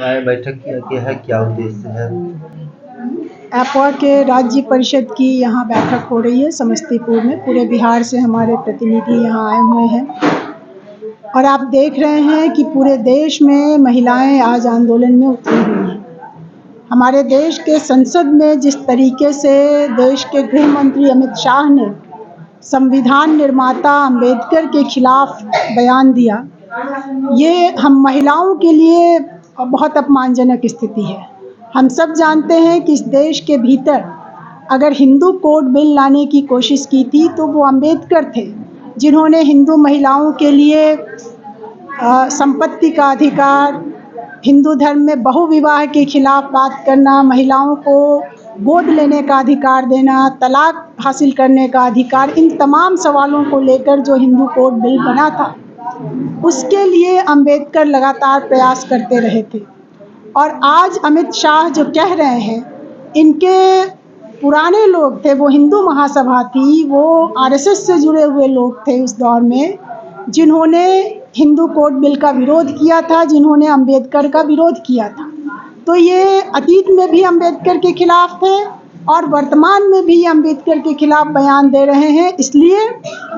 बैठक किया है, क्या उद्देश्य है? एपवा के राज्य परिषद की यहाँ बैठक हो रही है समस्तीपुर में। पूरे बिहार से हमारे प्रतिनिधि यहाँ आए हुए हैं और आप देख रहे हैं कि पूरे देश में महिलाएं आज आंदोलन में उतरी हुई हैं। हमारे देश के संसद में जिस तरीके से देश के गृह मंत्री अमित शाह ने संविधान निर्माता अंबेडकर के खिलाफ बयान दिया, ये हम महिलाओं के लिए बहुत अपमानजनक स्थिति है। हम सब जानते हैं कि इस देश के भीतर अगर हिंदू कोड बिल लाने की कोशिश की थी तो वो अंबेडकर थे, जिन्होंने हिंदू महिलाओं के लिए संपत्ति का अधिकार, हिंदू धर्म में बहुविवाह के खिलाफ बात करना, महिलाओं को गोद लेने का अधिकार देना, तलाक हासिल करने का अधिकार, इन तमाम सवालों को लेकर जो हिंदू कोड बिल बना था उसके लिए अंबेडकर लगातार प्रयास करते रहे थे। और आज अमित शाह जो कह रहे हैं, इनके पुराने लोग थे, वो हिंदू महासभा थी, वो आरएसएस से जुड़े हुए लोग थे उस दौर में, जिन्होंने हिंदू कोड बिल का विरोध किया था, जिन्होंने अंबेडकर का विरोध किया था। तो ये अतीत में भी अंबेडकर के खिलाफ थे और वर्तमान में भी अंबेडकर के खिलाफ बयान दे रहे हैं, इसलिए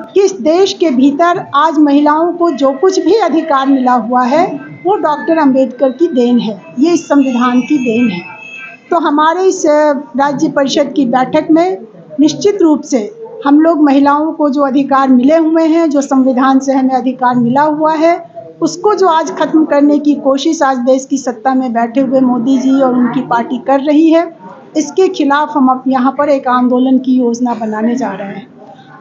कि इस देश के भीतर आज महिलाओं को जो कुछ भी अधिकार मिला हुआ है वो डॉक्टर अंबेडकर की देन है, ये इस संविधान की देन है। तो हमारे इस राज्य परिषद की बैठक में निश्चित रूप से हम लोग महिलाओं को जो अधिकार मिले हुए हैं, जो संविधान से हमें अधिकार मिला हुआ है, उसको जो आज खत्म करने की कोशिश आज देश की सत्ता में बैठे हुए मोदी जी और उनकी पार्टी कर रही है, इसके खिलाफ हम अब यहाँ पर एक आंदोलन की योजना बनाने जा रहे हैं।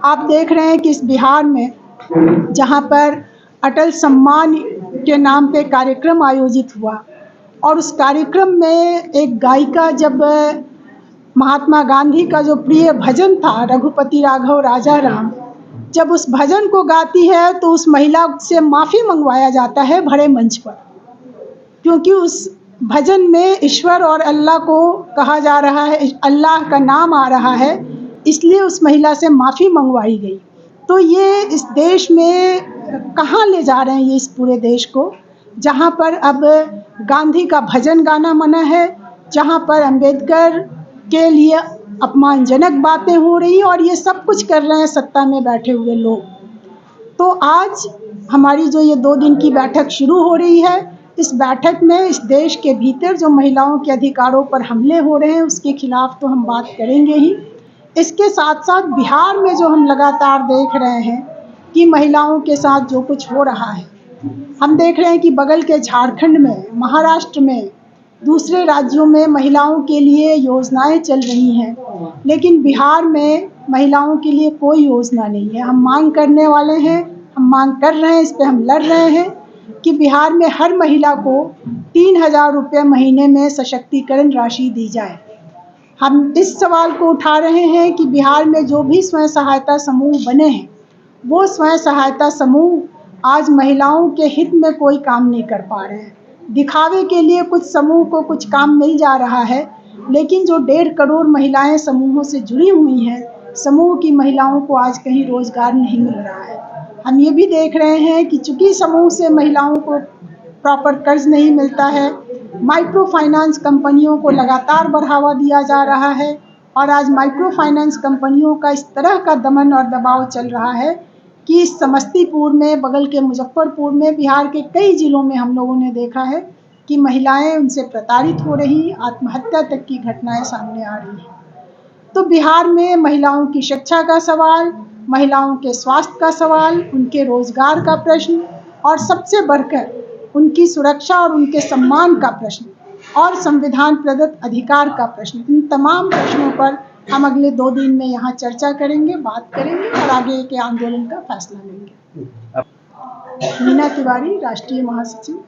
आप देख रहे हैं कि इस बिहार में जहाँ पर अटल सम्मान के नाम पे कार्यक्रम आयोजित हुआ और उस कार्यक्रम में एक गायिका जब महात्मा गांधी का जो प्रिय भजन था रघुपति राघव राजा राम, जब उस भजन को गाती है तो उस महिला से माफ़ी मंगवाया जाता है बड़े मंच पर, क्योंकि उस भजन में ईश्वर और अल्लाह को कहा जा रहा है, अल्लाह का नाम आ रहा है, इसलिए उस महिला से माफ़ी मंगवाई गई। तो ये इस देश में कहाँ ले जा रहे हैं ये इस पूरे देश को, जहाँ पर अब गांधी का भजन गाना मना है, जहाँ पर अंबेडकर के लिए अपमानजनक बातें हो रही और ये सब कुछ कर रहे हैं सत्ता में बैठे हुए लोग। तो आज हमारी जो ये 2 दिन की बैठक शुरू हो रही है, इस बैठक में इस देश के भीतर जो महिलाओं के अधिकारों पर हमले हो रहे हैं उसके खिलाफ तो हम बात करेंगे ही। इसके साथ साथ बिहार में जो हम लगातार देख रहे हैं कि महिलाओं के साथ जो कुछ हो रहा है, हम देख रहे हैं कि बगल के झारखंड में, महाराष्ट्र में, दूसरे राज्यों में महिलाओं के लिए योजनाएं चल रही हैं, लेकिन बिहार में महिलाओं के लिए कोई योजना नहीं है। हम मांग करने वाले हैं, हम मांग कर रहे हैं, इस पर हम लड़ रहे हैं कि बिहार में हर महिला को 3000 रुपये महीने में सशक्तिकरण राशि दी जाए। हम इस सवाल को उठा रहे हैं कि बिहार में जो भी स्वयं सहायता समूह बने हैं, वो स्वयं सहायता समूह आज महिलाओं के हित में कोई काम नहीं कर पा रहे हैं। दिखावे के लिए कुछ समूह को कुछ काम मिल जा रहा है, लेकिन जो 1.5 करोड़ महिलाएं समूहों से जुड़ी हुई हैं, समूह की महिलाओं को आज कहीं रोजगार नहीं मिल रहा है। हम ये भी देख रहे हैं कि चूंकि समूह से महिलाओं को प्रॉपर कर्ज नहीं मिलता है, माइक्रो फाइनेंस कंपनियों को लगातार बढ़ावा दिया जा रहा है और आज माइक्रो फाइनेंस कंपनियों का इस तरह का दमन और दबाव चल रहा है कि समस्तीपुर में, बगल के मुजफ्फरपुर में, बिहार के कई जिलों में हम लोगों ने देखा है कि महिलाएं उनसे प्रताड़ित हो रही, आत्महत्या तक की घटनाएं सामने आ रही हैं। तो बिहार में महिलाओं की शिक्षा का सवाल, महिलाओं के स्वास्थ्य का सवाल, उनके रोजगार का प्रश्न और सबसे बढ़कर उनकी सुरक्षा और उनके सम्मान का प्रश्न और संविधान प्रदत्त अधिकार का प्रश्न, इन तमाम प्रश्नों पर हम अगले 2 दिन में यहाँ चर्चा करेंगे, बात करेंगे और आगे के आंदोलन का फैसला लेंगे। मीना तिवारी, राष्ट्रीय महासचिव।